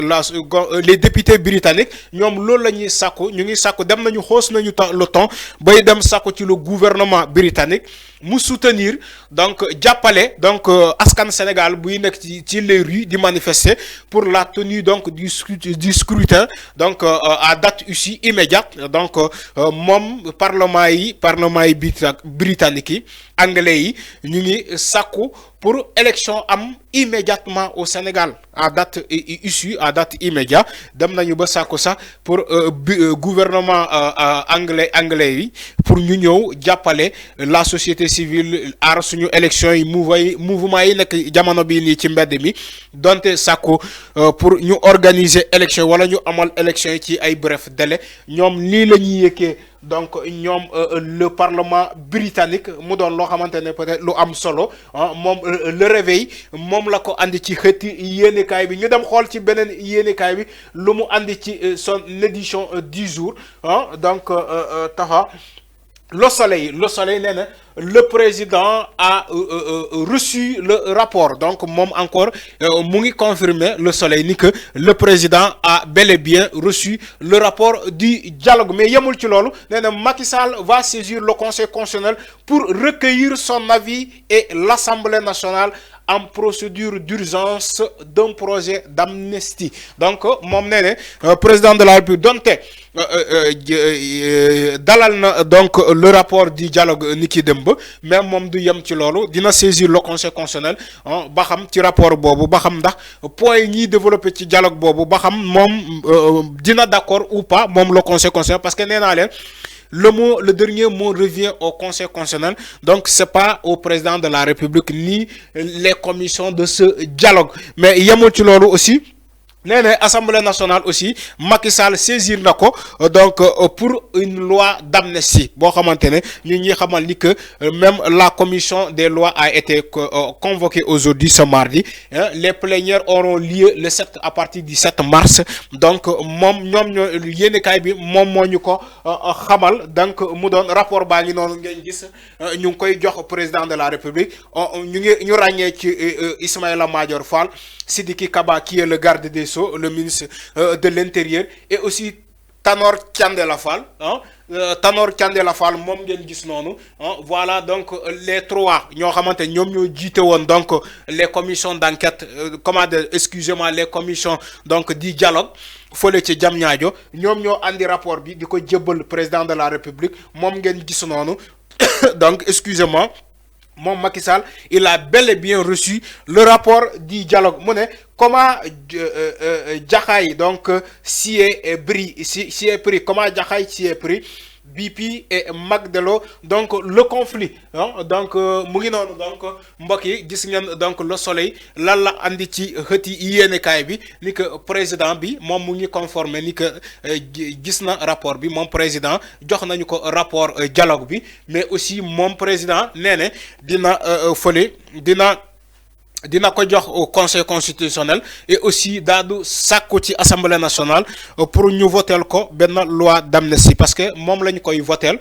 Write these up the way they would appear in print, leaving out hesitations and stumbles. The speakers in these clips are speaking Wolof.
les députés britanniques ñoom loolu la ñuy sàkku ñu ngi sàkku dem nañu xoos nañu le temps bay dem sàkku ci le gouvernement britannique mu soutenir donc jàppale donc askan Sénégal buy nekk ci les rues di manifester pour la tenue donc du scrutin donc à date aussi immédiate donc moom parlement yi britannique yi anglais yi ñu ngi sàkku pour élection am immédiatement au Sénégal à date issue à date immédiate dem nañu ba sàkku sax pour gouvernement anglais yi pour ñu ñëw jàppale la société civile aar suñu élection yi mouvement yi nekk jamono bii nii ci mbedd mi donte sàkku pour ñu organiser élection wala ñu amal élection yi ci ay bref délai ñoom lii la ñuy yëkkee donc ñoom le parlement britannique mu doon loo xamante ne peut-être lu am solo moom le réveil moom la ko andi ci xëtti yéenekaay bi ñu dem xool ci beneen yéenekaay bi lu mu andi ci son édition du jour donc taxa le soleil nee na le président a reçu le rapport donc moom encore mu ngi confirmer le soleil ni que le président a bel et bien reçu le rapport du dialogue mais yemul ci loolu nee na Macky Sall va saisir le conseil constitutionnel pour recueillir son avis et l'Assemblée nationale en procédure d'urgence d'un projet d'amnistie donc moom nee na président de la République donte dalal na donc le rapport du dialogue ni ki dem ba mais moom du yem ci loolu dina saisir le conseil constitutionnel ba xam ci rapport boobu ba xam ndax point yi ñuy développé ci dialogue boobu ba xam moom dina d'accord ou pas moom le conseil constitutionnel parce que nee naa leen le dernier mot revient au Conseil constitutionnel donc c'est pas au président de la République ni les commissions de ce dialogue mais yemul ci loolu aussi nee na Assemblée nationale aussi Macky Sall saisir na ko donc pour une loi d'amnistie boo xamante ne ñu ñuy xamal ni que même la commission des lois a été convoquée aujourd'hui ce mardi les plénières auront lieu le 7 à partir du 7 mars donc moom ñoom ñoo yéenekaay bi moom moo ñu ko xamal donc mu doon rapport baa ngi noonu ngeen gis ñu ngi koy jox président de la République ñu ràññee ci Ismaïla Madior Fall Sidiki Kaba qui est le garde des Sceaux le ministre de l'Intérieur et aussi Tanor Thiendella Fall Tanor Thiendella Fall moom ngeen gis noonu voilà donc les trois ñoo xamante ñoom ñoo jiite woon donc les commissions d'enquête excusez-moi les commissions donc di dialogue fële ci Diamniadio ñoom ñoo andi rapport bi di ko jébbal président de la République moom ngeen gis noonu donc excusez-moi moom Macky Sall il a bel et bien reçu le rapport du dialogue mu ne comment Jaxaay donc s'y est pris comment Jaxaay s'y est pris BP et Magdelo donc le conflit donc mu ngi noonu donc mbokk yi gis ngeen donc le soleil lan la andi ci xëti yéenekaay bi ni que président bi moom mu ngi conformer ni que gis na rapport bi moom président jox nañu ko rapport dialogue bi mais aussi moom président nee na dina ko jox au conseil constitutionnel et aussi daadu sàkku ci assemblée nationale pour ñu votel ko benn loi d'amnistie parce que moom la ñu koy votel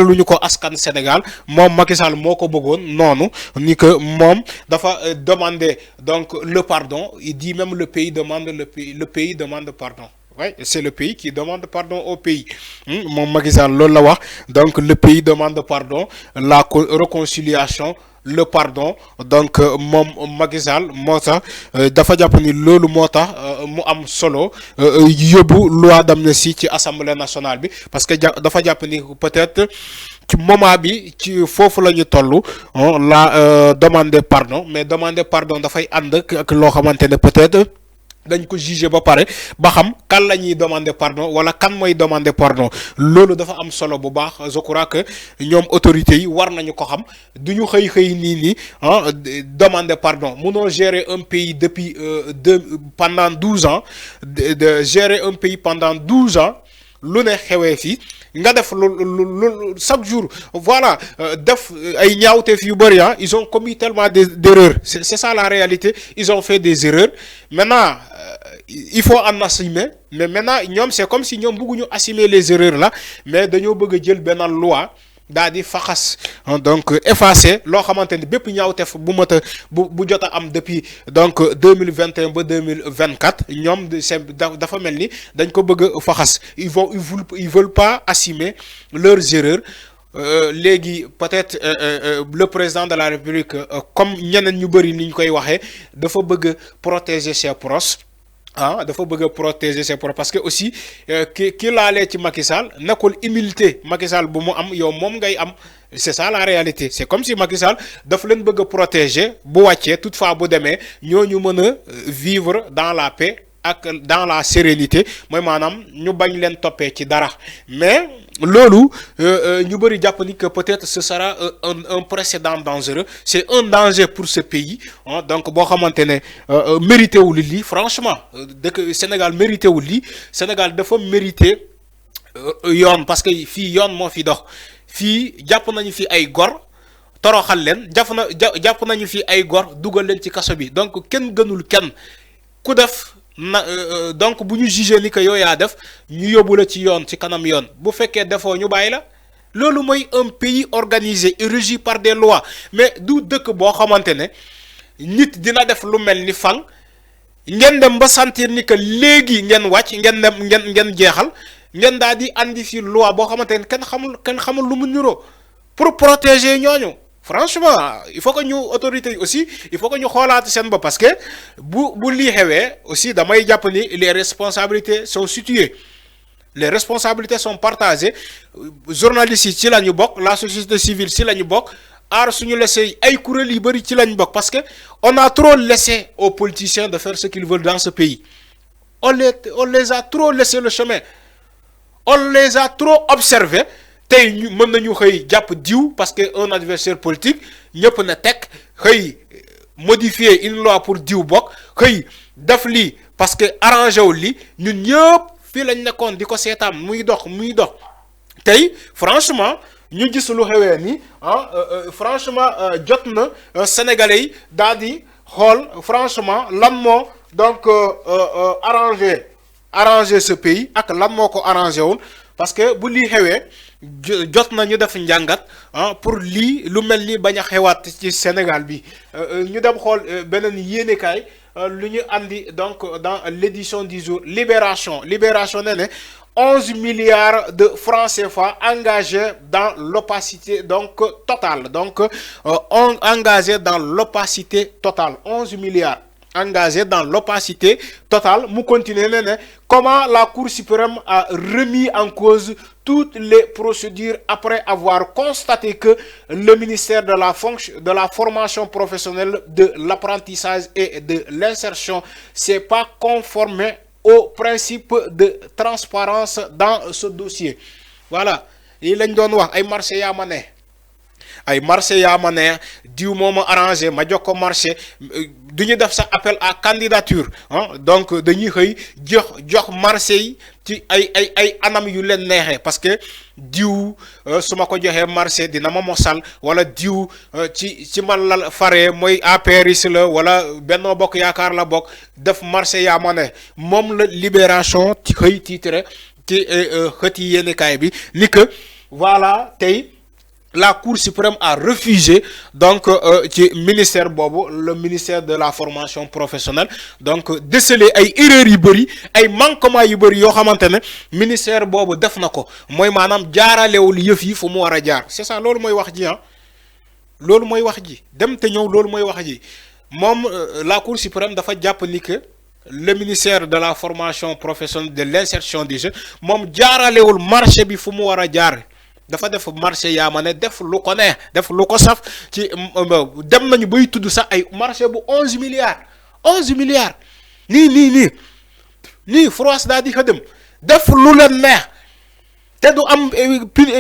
lu ñu ko askan Sénégal moom Macky Sall moo ko bëggoon noonu ni que moom dafa demander donc le pardon il dit même le pays demande pardon. Oui, c'est le pays qui demande pardon au pays moom Macky Sall loolu la wax donc le pays demande pardon la réconciliation le pardon donc moom Macky Sall moo tax dafa jàpp ni loolu moo tax mu am solo yóbbu loi d'amnistie ci assemblée nationale bi parce que dafa jàpp ni peut-être ci moment bi ci foofu la ñu toll la demander pardon mais demander pardon dafay ànd ak loo xamante ne peut-être dañ ko juger ba pare ba xam kan la ñuy demander pardon wala kan mooy demander pardon loolu dafa am solo bu baax je crois que ñoom autorités yi war nañu ko xam du ñu xëy nii demander pardon munoo gérer un pays depuis pendant 12 ans de gérer un pays pendant 12 ans lu ne xewee fii nga def lu chaque jour voilà def ay ñaawteef yu bëri ils ont commis tellement d'erreurs c'est ça la réalité ils ont fait des erreurs maintenant il faut en assumer mais maintenant ñoom c'est comme si ñoom bëgguñu assumer les erreurs là mais dañoo bëgg a jël benn loi daal di faxas donc effacé loo xamante ni bépp ñaawteef bu mata bu jot a am depuis donc 2021 ba 2024 ñoom dafa mel ni dañ ko bëgg a faxas ils veulent pas assumer leurs erreurs. Léegi peut-être le président de la République comme ñeneen ñu bëri ni ñu koy waxee dafa bëgg protéger ses proches. Dafa bëgg protéger ses proches parce que aussi ki laalee ci Macky Sall nekkul humilité Macky Sall bu mu am yow moom ngay am. C'est ça la réalité. C'est comme si Macky Sall dafa leen bëgg protéger bu wàccee toutefois bu demee ñooñu mën a vivre dans la paix ak dans la sérénité mooy maanaam ñu bañ leen toppee ci dara mais loolu ñu bëri jàpp ni que peut-être ce sera un précédent dangereux. C'est un danger pour ce pays donc boo xamante ne mérité wul lii franchement dëkk Sénégal mérité wul lii Sénégal dafa mérité yoon parce que fii yoon moo fi dox. fii jàpp nañu fi ay gor toroxal leen jàpp nañu fi ay gor dugal leen ci kaso bi donc kenn gënul kenn ku def donc bu ñu jugé ni que yow yaa def ñu yóbbu la ci yoon ci kanam yoon bu fekkee defoo ñu bàyyi la loolu mooy un pays organisé et régi par des lois mais du dëkk boo xamante ne nit dina def lu mel ni fang ngeen dem ba sentir ni que léegi ngeen wàcc ngeen jeexal. ngeen daal di andi fi loi boo xamante ne kenn xamul lu mu niroo pour protéger ñooñu franchement il faut que ñu autorités yi aussi il faut que ñu xoolaat seen bopp parce que bu lii xewee aussi damay jàpp ni les responsabilités sont situées les responsabilités sont partagées journalistes yi ci la ñu bokk la société civile ci la ñu bokk aar suñu laissé ay kuréel yu bëri ci la ñu bokk parce que on a trop laissé aux politiciens de faire ce qu'ils veulent dans ce pays on les a trop laissé le chemin. On les a trop observés tey ñu mën nañu xëy jàpp diw parce que un adversaire politique ñëpp na teg xëy modifier une loi pour diw bokk xëy def lii parce que arrangé wul lii ñun ñëpp fii lañ nekkoon di ko seetaan muy dox tey franchement ñu gis lu xewee nii franchement jot na sénégalais yi daal di xool franchement lan moo donc arranger ce pays ak lan moo ko arrangé wul parce que bu lii xewee jot na ñu def njàngat pour lii lu mel ni bañ a xewaat ci Sénégal bi ñu dem xool beneen yéenekaay lu ñu andi donc dans l'édition du jour Libération ne ne 11 milliards de francs CFA engagés dans l'opacité donc totale donc engagés dans l'opacité totale 11 milliards. Engagé dans l'opacité totale mu continuer ne comment la Cour suprême a remis en cause toutes les procédures après avoir constaté que le ministère de la formation professionnelle, de l'apprentissage et de l'insertion s'est pas conformé au principe de transparence dans ce dossier. Voilà lii lañ doon wax ay marché yaa ma ne ay marché yaa ma ne diw moo ma arrangé ma jox ko marché du ñu def sa appel à candidature donc dañuy xëy jox marché yi ci ay anam yu leen neexee parce que diw su ma ko joxee marché dina ma mosal wala diw ci man la faree mooy APRis la wala Benno Bokk Yaakaar la bokk def marché yaa ma ne moom la Libération ci xëy titre ci xëti yéenekaay bi ni que voilà tey la Cour suprême a refusé donc ci ministère boobu le ministère de la formation professionnelle donc déceler ay erreurs yu bëri ay manquements yu bëri yoo xamante ne ministère boobu def na ko mooy maanaam jaaralewul yëf yi fu mu war a jaar c'est ça loolu mooy wax ji loolu mooy wax ji dem te ñëw loolu mooy wax ji moom la Cour suprême dafa jàpp ni que le ministère de la formation professionnelle de l'insertion des jeunes moom jaaralewul marché bi fu mu war a jaar. dafa def marché yaa ma ne def lu ko neex def lu ko saf ci dem nañu bay tudd sax ay marché bu 11 milliards nii France daal di ko dem def lu leen neex te du am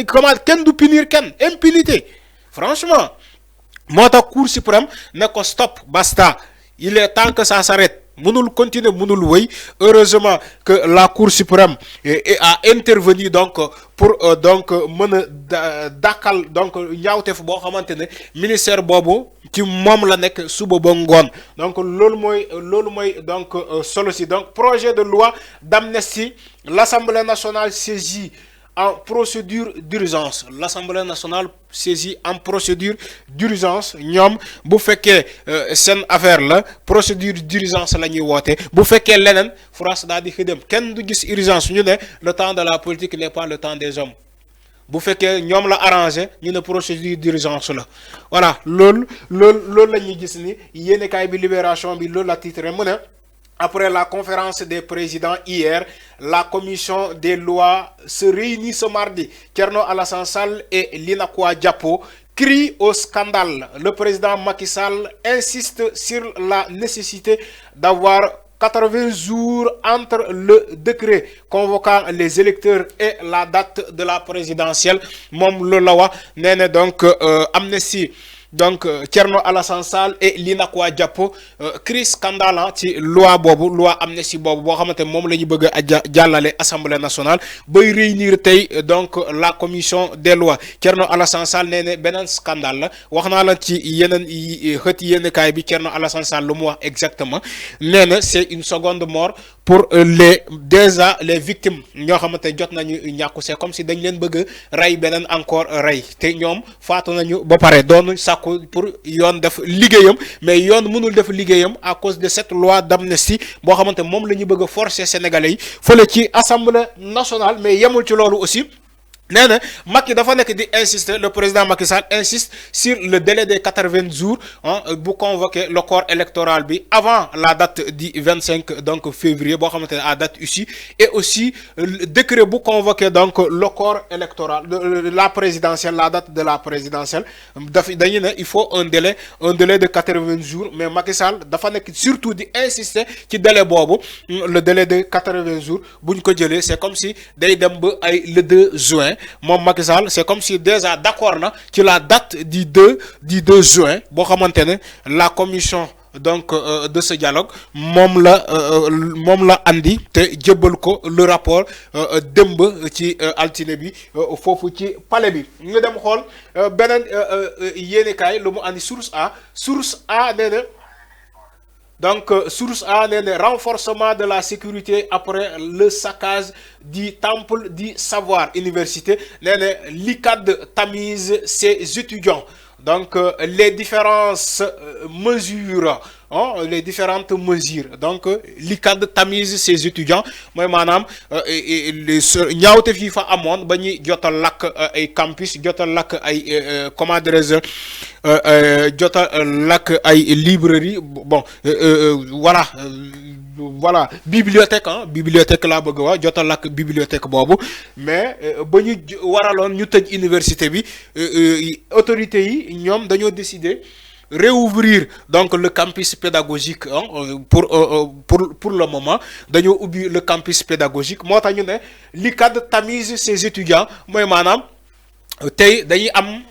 comment kenn du punir kenn impunité franchement moo tax Cour suprême ne ko stop basta il est temps que ça s'arrête mënul continuer mënul wéy heureusement que la Cour suprême a intervenu donc pour donc mën a dàkkal donc ñaawteef boo xamante ne ministère boobu ci moom la nekk suba ba ngoon donc loolu mooy donc solo si donc projet de loi d'amnistie l'Assemblée nationale saisie en procédure d'urgence. L'Assemblée nationale saisie en procédure d'urgence. ñoom bu fekkee seen affaire la procédure d'urgence la ñuy woote bu fekkee leneen France daal di xëdem kenn du gis urgence ñu ne le temps de la politique n'est pas le temps des hommes. bu fekkee ñoom la arrangé ñu ne procédure d'urgence la voilà loolu la ñuy gis ni yéenekaay bi Libération bi loolu la titre mu ne après la conférence des présidents hier, la commission des lois se réunit ce mardi. Thierno Alassane Sall et Linakwa Diapo crient au scandale. Le président Macky Sall insiste sur la nécessité d'avoir 80 jours entre le décret convoquant les électeurs et la date de la présidentielle. Mom Lolawa Nene donc amnistie. Donc Thierno Alassane Sall et Linakwa Diapo cri scandale ci loi bobu loi amnistie bobu bo xamantene mom lañu bëgg jallalé assemblée nationale bay réunir tay donc la commission des lois Thierno Alassane Sall néné benen scandale la waxna la ci yenen xëti yene kay bi Thierno Alassane Sall lu mu wax exactement néna c'est une seconde mort pour les victimes ñoo xamantene jot nañu ñakku c'est comme si dañ leen bëgg ray benen encore ray té ñom faatu nañu ba paré doonu pour yoon def liggéeyam mais yoon mënul def liggéeyam à cause de cette loi d'amnistie boo xamante moom la ñu bëgg a forcer sénégalais yi fële ci assemblée nationale mais yemul ci loolu aussi nee na Macky dafa nekk di insister le président Macky Sall insiste sur le délai des 80 jours pour convoquer le corps électoral bi avant la date du 25 donc février boo xamante ne à date ici et aussi le décret bu convoquer donc le corps électoral la présidentielle la date de la présidentielle dañu ne il faut un délai de 80 jours mais Macky Sall dafa nekk surtout di insister ci délai boobu le délai de 80 jours buñ ko jëlee c'est comme si day dem ba ay le 2 juin. Mon Macky Sall c'est comme si déjà d'accord na ci la date du 2 juin boo xamante ne la commission donc de ce dialogue moom la andi te jébbal ko le rapport démb ci altine bi foofu ci palais bi ñu dem xool beneen yéenekaay lu mu andi source A nee na donc source A renforcement de la sécurité après le saccage du temple du savoir université l'ICAD tamise ses étudiants donc les différentes mesures les différentes mesures donc l'ICAD tamise ses étudiants mooy maanaam ñaawte fii fa amoon ba ñuy jotal lakk ay campus jotal lakk ay comment dirais-je jotal lakk ay librairie bon voilà bibliothèque laa bëgg wax jotal lakk bibliothèque boobu mais ba ñu waraloon ñu tëj université bi autorités yi ñoom dañoo décider réouvrir donc le campus pédagogique pour le moment dañoo ubbi le campus pédagogique moo tax ñu ne l'ICAD tamise ses étudiants mooy maanaam tey dañuy am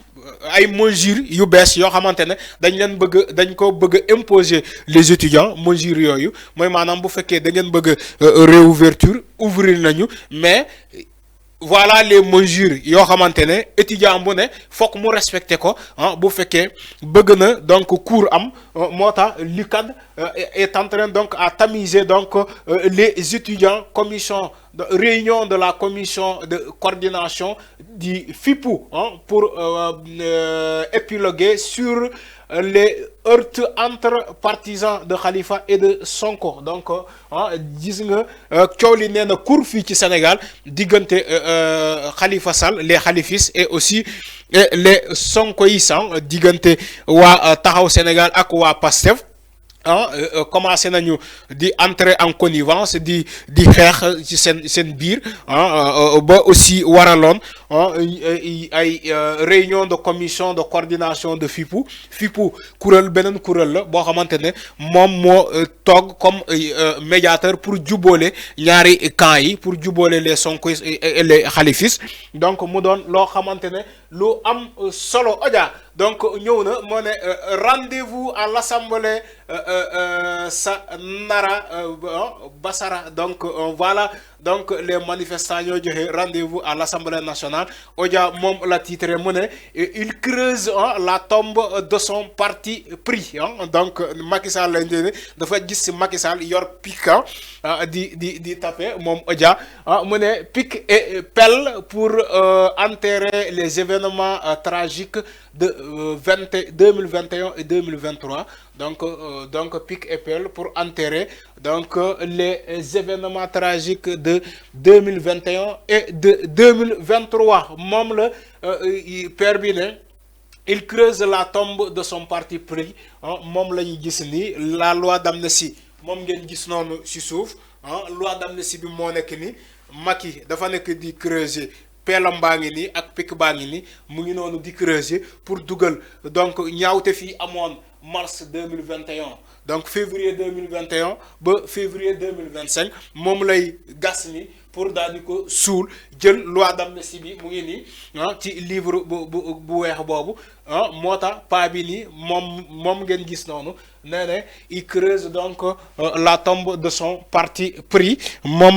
ay mesures yu bees yoo xamante ne dañ ko bëgg imposer les étudiants mesures yooyu mooy maanaam bu fekkee da ngeen bëgg réouverture ouvrir nañu mais voilà les mesures yoo xamante ne étudiant bu ne fokk mu respecté ko bu fekkee bëgg na donc cours am moo tax l'ICAD est en train donc à tamiser donc les étudiants réunion de la commission de coordination du FIPU pour épiloguer sur les heurts entre partisans de Khalifa et de Sonko donc gis nga coow li nee na cour fii ci Sénégal diggante Khalifa Sall les khalifistes et aussi les sonkoïstes diggante waa Taxaw Sénégal ak waa Pastef commencé nañu di entrer en connivence di xeex ci seen biir ba aussi waraloon ay réunion de commission de coordination de FIPU beneen kuréel la boo xamante ne moom moo toog comme médiateur pour jubboole ñaari camps yi pour jubboole les sonkoïstes et les khalifistes donc mu doon loo xamante ne lu am solo oja donc ñëw na moo ne rendez-vous à l'Assemblée Sanara Bassara. Donc voilà, donc les manifestants ont rendez-vous à l'Assemblée nationale. Odia mom la titre monnaie, il creuse la tombe de son parti pris. Donc Macky Sall l'indéné dafa gis Macky Sall yor pic di taper mom Odia monnaie pic et pelle pour enterrer les événements tragiques de 2021 et 2023. Donc pic et pelle pour enterrer donc les événements tragiques de 2021 et de 2023. Mom le père bi ne il creuse la tombe de son parti pris. Mom la ñu gis ni la loi d'amnistie mom ngeen gis noonu ci suuf loi d'amnistie bi moo nekk ni Macky dafa nekk di creuser pelam baa ngi nii ak pic baa ngi nii mu ngi noonu di creuser pour dugal donc ñaawte fii amoon mars 2021 donc février 2021 ba février 2025 moom lay gas ni pour daal di ko suul jël loi d'amnistie bi mu ngi nii ci livre bu weex boobu moo tax paa bi nii moom ngeen gis noonu nee ne il creuse donc la tombe de son parti pris moom